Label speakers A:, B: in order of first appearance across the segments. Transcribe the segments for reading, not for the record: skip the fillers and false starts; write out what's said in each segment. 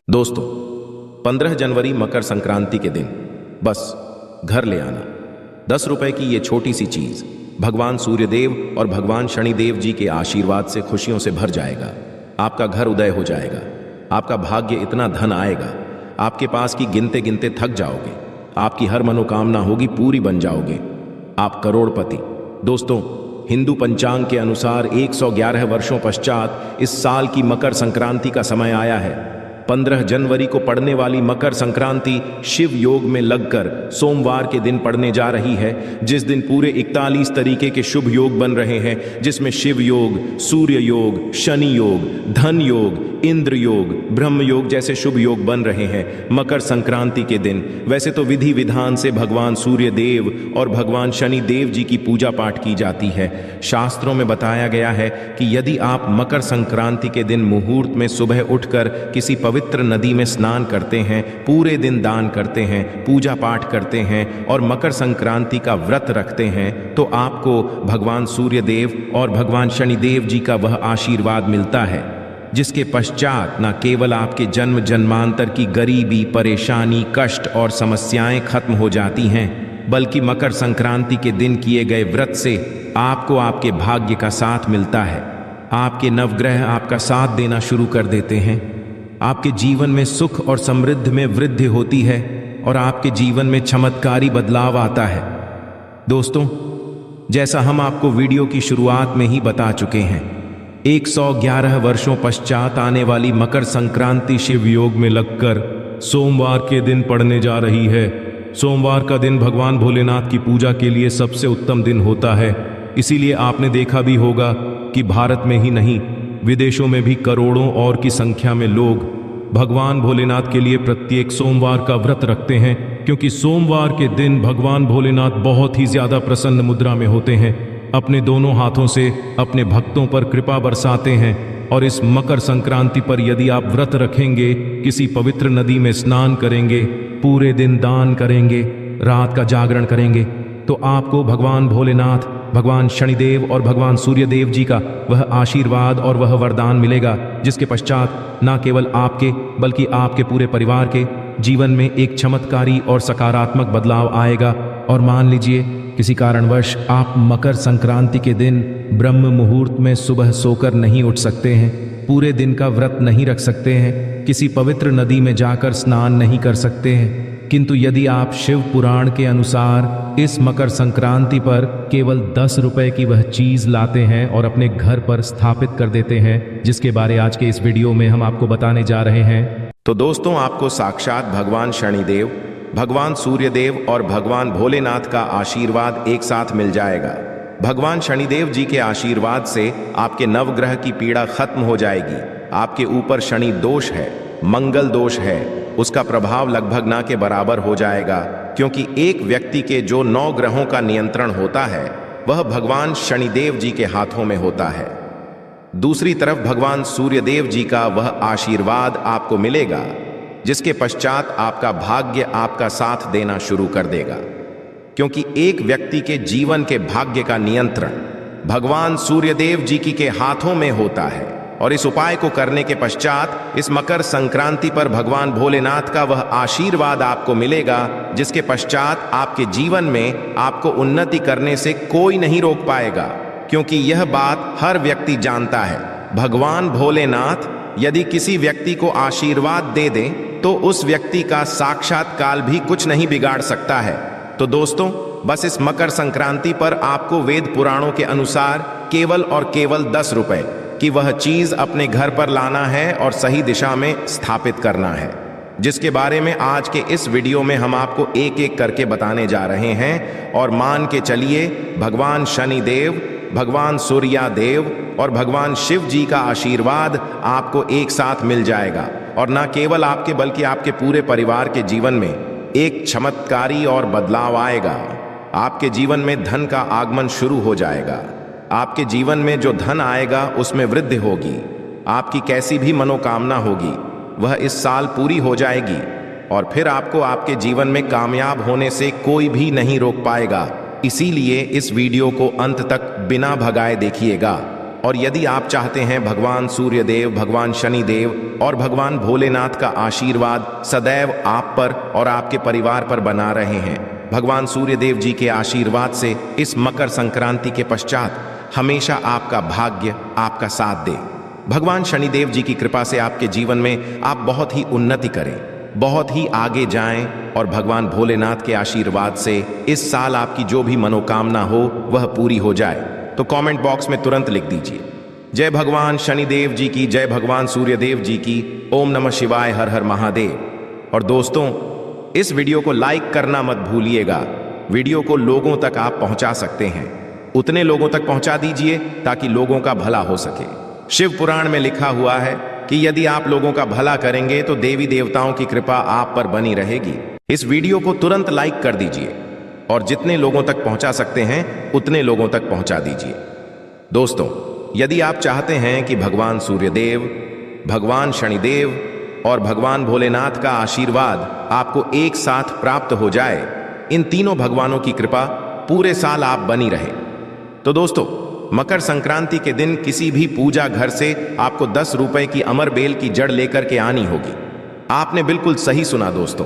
A: दोस्तों, 15 जनवरी मकर संक्रांति के दिन बस घर ले आना 10 रुपए की ये छोटी सी चीज भगवान सूर्यदेव और भगवान शनिदेव जी के आशीर्वाद से खुशियों से भर जाएगा। आपका घर उदय हो जाएगा, आपका भाग्य इतना धन आएगा, आपके पास की गिनते गिनते थक जाओगे, आपकी हर मनोकामना होगी पूरी, बन जाओगे आप करोड़पति। दोस्तों, हिंदू पंचांग के अनुसार 111 वर्षों पश्चात इस साल की मकर संक्रांति का समय आया है। 15 जनवरी को पड़ने वाली मकर संक्रांति शिव योग में लगकर सोमवार के दिन पड़ने जा रही है, जिस दिन पूरे 41 तरीके के शुभ योग बन रहे हैं, जिसमें शिव योग, सूर्य योग, शनि योग, धन योग, इंद्र योग, ब्रह्म योग जैसे शुभ योग बन रहे हैं मकर संक्रांति के दिन। वैसे तो विधि विधान से भगवान सूर्य देव और भगवान शनि देव जी की पूजा पाठ की जाती है। शास्त्रों में बताया गया है कि यदि आप मकर संक्रांति के दिन मुहूर्त में सुबह उठकर किसी पवित्र नदी में स्नान करते हैं, पूरे दिन दान करते हैं, पूजा पाठ करते हैं और मकर संक्रांति का व्रत रखते हैं, तो आपको भगवान सूर्य देव और भगवान शनिदेव जी का वह आशीर्वाद मिलता है, जिसके पश्चात न केवल आपके जन्म जन्मांतर की गरीबी, परेशानी, कष्ट और समस्याएं खत्म हो जाती हैं, बल्कि मकर संक्रांति के दिन किए गए व्रत से आपको आपके भाग्य का साथ मिलता है। आपके नवग्रह आपका साथ देना शुरू कर देते हैं, आपके जीवन में सुख और समृद्धि में वृद्धि होती है और आपके जीवन में चमत्कारी बदलाव आता है। दोस्तों, जैसा हम आपको वीडियो की शुरुआत में ही बता चुके हैं, 111 वर्षों पश्चात आने वाली मकर संक्रांति शिव योग में लगकर सोमवार के दिन पड़ने जा रही है। सोमवार का दिन भगवान भोलेनाथ की पूजा के लिए सबसे उत्तम दिन होता है। इसीलिए आपने देखा भी होगा कि भारत में ही नहीं, विदेशों में भी करोड़ों और की संख्या में लोग भगवान भोलेनाथ के लिए प्रत्येक सोमवार का व्रत रखते हैं, क्योंकि सोमवार के दिन भगवान भोलेनाथ बहुत ही ज्यादा प्रसन्न मुद्रा में होते हैं, अपने दोनों हाथों से अपने भक्तों पर कृपा बरसाते हैं। और इस मकर संक्रांति पर यदि आप व्रत रखेंगे, किसी पवित्र नदी में स्नान करेंगे, पूरे दिन दान करेंगे, रात का जागरण करेंगे, तो आपको भगवान भोलेनाथ, भगवान शनिदेव और भगवान सूर्यदेव जी का वह आशीर्वाद और वह वरदान मिलेगा, जिसके पश्चात न केवल आपके बल्कि आपके पूरे परिवार के जीवन में एक चमत्कारी और सकारात्मक बदलाव आएगा। और मान लीजिए किसी कारणवश आप मकर संक्रांति के दिन ब्रह्म मुहूर्त में सुबह सोकर नहीं उठ सकते हैं, पूरे दिन का व्रत नहीं रख सकते हैं, किसी पवित्र नदी में जाकर स्नान नहीं कर सकते हैं, किंतु यदि आप शिव पुराण के अनुसार इस मकर संक्रांति पर केवल 10 रुपए की वह चीज लाते हैं और अपने घर पर स्थापित कर देते हैं, जिसके बारे आज के इस वीडियो में हम आपको बताने जा रहे हैं। तो दोस्तों, आपको साक्षात भगवान शनिदेव, भगवान सूर्यदेव और भगवान भोलेनाथ का आशीर्वाद एक साथ मिल जाएगा। भगवान शनिदेव जी के आशीर्वाद से आपके नवग्रह की पीड़ा खत्म हो जाएगी। आपके ऊपर शनि दोष है, मंगल दोष है, उसका प्रभाव लगभग ना के बराबर हो जाएगा, क्योंकि एक व्यक्ति के जो 9 ग्रहों का नियंत्रण होता है वह भगवान शनिदेव जी के हाथों में होता है। दूसरी तरफ भगवान सूर्यदेव जी का वह आशीर्वाद आपको मिलेगा, जिसके पश्चात आपका भाग्य आपका साथ देना शुरू कर देगा, क्योंकि एक व्यक्ति के जीवन के भाग्य का नियंत्रण भगवान सूर्यदेव जी के हाथों में होता है। और इस उपाय को करने के पश्चात इस मकर संक्रांति पर भगवान भोलेनाथ का वह आशीर्वाद आपको मिलेगा, जिसके पश्चात आपके जीवन में आपको उन्नति करने से कोई नहीं रोक पाएगा, क्योंकि यह बात हर व्यक्ति जानता है। भगवान भोलेनाथ यदि किसी व्यक्ति को आशीर्वाद दे दें तो उस व्यक्ति का साक्षात काल भी कुछ नहीं बिगाड़ सकता है। तो दोस्तों, बस इस मकर संक्रांति पर आपको वेद पुराणों के अनुसार केवल और केवल 10 रुपए कि वह चीज अपने घर पर लाना है और सही दिशा में स्थापित करना है, जिसके बारे में आज के इस वीडियो में हम आपको एक एक करके बताने जा रहे हैं। और मान के चलिए, भगवान शनिदेव, भगवान सूर्यदेव और भगवान शिव जी का आशीर्वाद आपको एक साथ मिल जाएगा, और न केवल आपके बल्कि आपके पूरे परिवार के जीवन में एक चमत्कारी और बदलाव आएगा। आपके जीवन में धन का आगमन शुरू हो जाएगा। आपके जीवन में जो धन आएगा उसमें वृद्धि होगी। आपकी कैसी भी मनोकामना होगी वह इस साल पूरी हो जाएगी, और फिर आपको आपके जीवन में कामयाब होने से कोई भी नहीं रोक पाएगा। इसीलिए इस वीडियो को अंत तक बिना भगाए देखिएगा और यदि आप चाहते हैं भगवान सूर्यदेव, भगवान शनिदेव और भगवान भोलेनाथ का आशीर्वाद सदैव आप पर और आपके परिवार पर बना रहे हैं, भगवान सूर्यदेव जी के आशीर्वाद से इस मकर संक्रांति के पश्चात हमेशा आपका भाग्य आपका साथ दे। भगवान शनिदेव जी की कृपा से आपके जीवन में आप बहुत ही उन्नति करें, बहुत ही आगे जाएं और भगवान भोलेनाथ के आशीर्वाद से इस साल आपकी जो भी मनोकामना हो वह पूरी हो जाए। तो कमेंट बॉक्स में तुरंत लिख दीजिए, जय भगवान शनिदेव जी की, जय भगवान सूर्यदेव जी की, ओम नमः शिवाय, हर हर महादेव। और दोस्तों, इस वीडियो को लाइक करना मत भूलिएगा। वीडियो को लोगों तक आप पहुंचा सकते हैं, उतने लोगों तक पहुंचा दीजिए ताकि लोगों का भला हो सके। शिव पुराण में लिखा हुआ है कि यदि आप लोगों का भला करेंगे तो देवी देवताओं की कृपा आप पर बनी रहेगी। इस वीडियो को तुरंत लाइक कर दीजिए और जितने लोगों तक पहुंचा सकते हैं उतने लोगों तक पहुंचा दीजिए। दोस्तों, यदि आप चाहते हैं कि भगवान सूर्यदेव, भगवान शनिदेव और भगवान भोलेनाथ का आशीर्वाद आपको एक साथ प्राप्त हो जाए, इन तीनों भगवानों की कृपा पूरे साल आप बनी रहे, तो दोस्तों मकर संक्रांति के दिन किसी भी पूजा घर से आपको 10 रुपए की अमर बेल की जड़ लेकर के आनी होगी। आपने बिल्कुल सही सुना दोस्तों।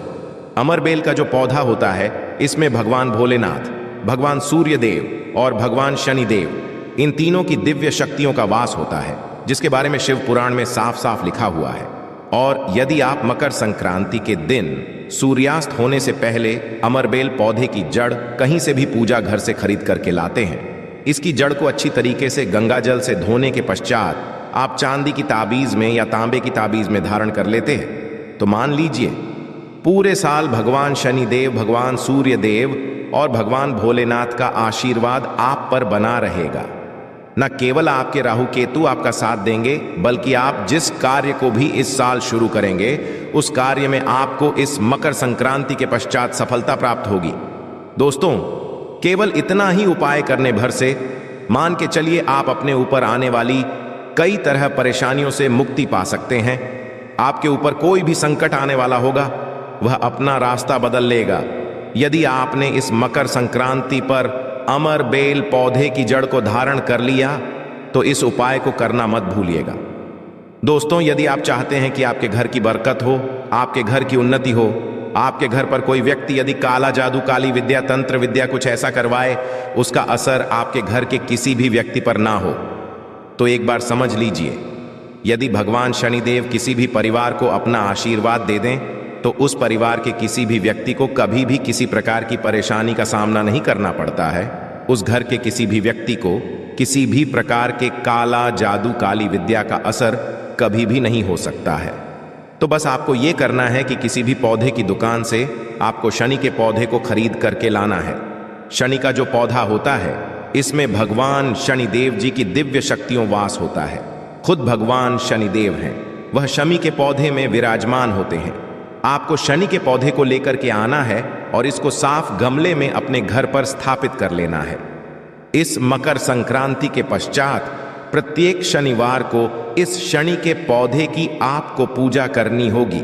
A: अमर बेल का जो पौधा होता है, इसमें भगवान भोलेनाथ, भगवान सूर्यदेव और भगवान शनिदेव, इन तीनों की दिव्य शक्तियों का वास होता है, जिसके बारे में शिव पुराण में साफ साफ लिखा हुआ है। और यदि आप मकर संक्रांति के दिन सूर्यास्त होने से पहले अमरबेल पौधे की जड़ कहीं से भी पूजा घर से खरीद करके लाते हैं, इसकी जड़ को अच्छी तरीके से गंगा जल से धोने के पश्चात आप चांदी की ताबीज में या तांबे की ताबीज में धारण कर लेते हैं, तो मान लीजिए पूरे साल भगवान शनिदेव, भगवान सूर्यदेव और भगवान भोलेनाथ का आशीर्वाद आप पर बना रहेगा। न केवल आपके राहु केतु आपका साथ देंगे, बल्कि आप जिस कार्य को भी इस साल शुरू करेंगे उस कार्य में आपको इस मकर संक्रांति के पश्चात सफलता प्राप्त होगी। दोस्तों, केवल इतना ही उपाय करने भर से मान के चलिए आप अपने ऊपर आने वाली कई तरह परेशानियों से मुक्ति पा सकते हैं। आपके ऊपर कोई भी संकट आने वाला होगा, वह अपना रास्ता बदल लेगा यदि आपने इस मकर संक्रांति पर अमर बेल पौधे की जड़ को धारण कर लिया। तो इस उपाय को करना मत भूलिएगा। दोस्तों, यदि आप चाहते हैं कि आपके घर की बरकत हो, आपके घर की उन्नति हो, आपके घर पर कोई व्यक्ति यदि काला जादू, काली विद्या, तंत्र विद्या कुछ ऐसा करवाए, उसका असर आपके घर के किसी भी व्यक्ति पर ना हो, तो एक बार समझ लीजिए, यदि भगवान शनिदेव किसी भी परिवार को अपना आशीर्वाद दे दें तो उस परिवार के किसी भी व्यक्ति को कभी भी किसी प्रकार की परेशानी का सामना नहीं करना पड़ता है। उस घर के किसी भी व्यक्ति को किसी भी प्रकार के काला जादू, काली विद्या का असर कभी भी नहीं हो सकता है। तो बस आपको ये करना है कि किसी भी पौधे की दुकान से आपको शनि के पौधे को खरीद करके लाना है। शनि का जो पौधा होता है, इसमें भगवान शनिदेव जी की दिव्य शक्तियों वास होता है। खुद भगवान शनिदेव हैं, वह शमी के पौधे में विराजमान होते हैं। आपको शनि के पौधे को लेकर के आना है और इसको साफ गमले में अपने घर पर स्थापित कर लेना है। इस मकर संक्रांति के पश्चात प्रत्येक शनिवार को इस शनि के पौधे की आपको पूजा करनी होगी।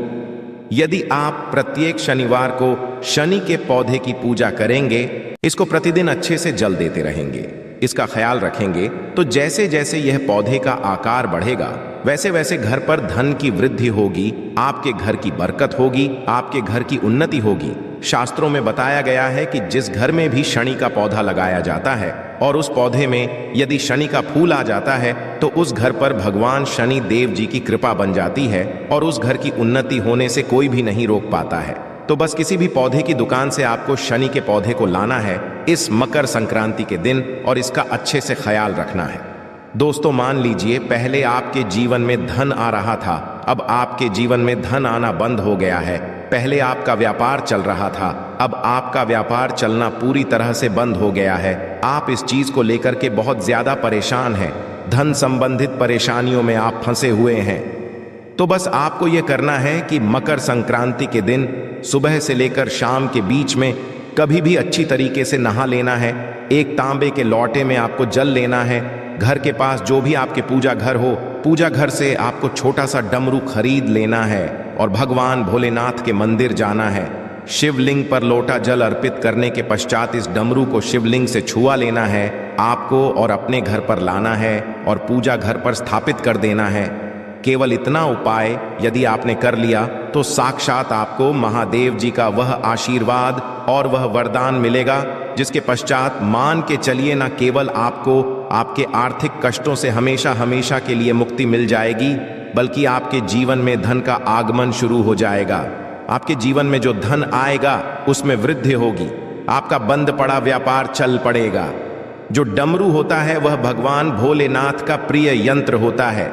A: यदि आप प्रत्येक शनिवार को शनि के पौधे की पूजा करेंगे, इसको प्रतिदिन अच्छे से जल देते रहेंगे, इसका ख्याल रखेंगे, तो जैसे जैसे यह पौधे का आकार बढ़ेगा वैसे वैसे घर पर धन की वृद्धि होगी, आपके घर की बरकत होगी, आपके घर की उन्नति होगी। शास्त्रों में बताया गया है कि जिस घर में भी शनि का पौधा लगाया जाता है और उस पौधे में यदि शनि का फूल आ जाता है तो उस घर पर भगवान शनि देव जी की कृपा बन जाती है और उस घर की उन्नति होने से कोई भी नहीं रोक पाता है। तो बस किसी भी पौधे की दुकान से आपको शनि के पौधे को लाना है इस मकर संक्रांति के दिन और इसका अच्छे से ख्याल रखना है। दोस्तों, मान लीजिए पहले आपके जीवन में धन आ रहा था, अब आपके जीवन में धन आना बंद हो गया है। पहले आपका व्यापार चल रहा था, अब आपका व्यापार चलना पूरी तरह से बंद हो गया है। आप इस चीज को लेकर के बहुत ज्यादा परेशान हैं, धन संबंधित परेशानियों में आप फंसे हुए हैं। तो बस आपको यह करना है कि मकर संक्रांति के दिन सुबह से लेकर शाम के बीच में कभी भी अच्छी तरीके से नहा लेना है। एक तांबे के लोटे में आपको जल लेना है। घर के पास जो भी आपके पूजा घर हो, पूजा घर से आपको छोटा सा डमरू खरीद लेना है और भगवान भोलेनाथ के मंदिर जाना है। शिवलिंग पर लोटा जल अर्पित करने के पश्चात इस डमरू को शिवलिंग से छुआ लेना है आपको और अपने घर पर लाना है और पूजा घर पर स्थापित कर देना है। केवल इतना उपाय यदि आपने कर लिया तो साक्षात आपको महादेव जी का वह आशीर्वाद और वह वरदान मिलेगा, जिसके पश्चात मान के चलिए न केवल आपको आपके आर्थिक कष्टों से हमेशा हमेशा के लिए मुक्ति मिल जाएगी, बल्कि आपके जीवन में धन का आगमन शुरू हो जाएगा। आपके जीवन में जो धन आएगा उसमें वृद्धि होगी। आपका बंद पड़ा व्यापार चल पड़ेगा। जो डमरू होता है वह भगवान भोलेनाथ का प्रिय यंत्र होता है।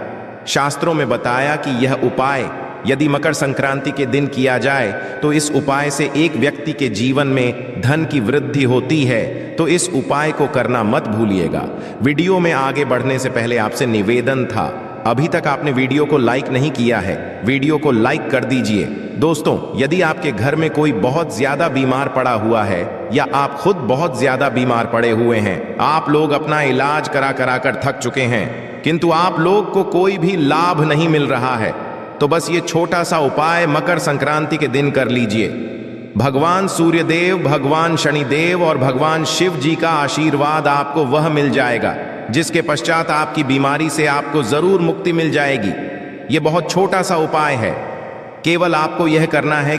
A: शास्त्रों में बताया कि यह उपाय यदि मकर संक्रांति के दिन किया जाए तो इस उपाय से एक व्यक्ति के जीवन में धन की वृद्धि होती है। तो इस उपाय को करना मत भूलिएगा। वीडियो में आगे बढ़ने से पहले आपसे निवेदन था, अभी तक आपने वीडियो को लाइक नहीं किया है, वीडियो को लाइक कर दीजिए। दोस्तों, यदि आपके घर में कोई बहुत ज्यादा बीमार पड़ा हुआ है या आप खुद बहुत ज्यादा बीमार पड़े हुए हैं, आप लोग अपना इलाज करा करा कर थक चुके हैं, किंतु आप लोग को कोई भी लाभ नहीं मिल रहा है, तो बस ये छोटा सा उपाय मकर संक्रांति के दिन कर लीजिए। भगवान सूर्यदेव, भगवान शनिदेव और भगवान शिव जी का आशीर्वाद आपको वह मिल जाएगा जिसके पश्चात आपकी बीमारी से आपको जरूर मुक्ति मिल जाएगी। ये बहुत छोटा सा उपाय है, केवल आपको यह करना है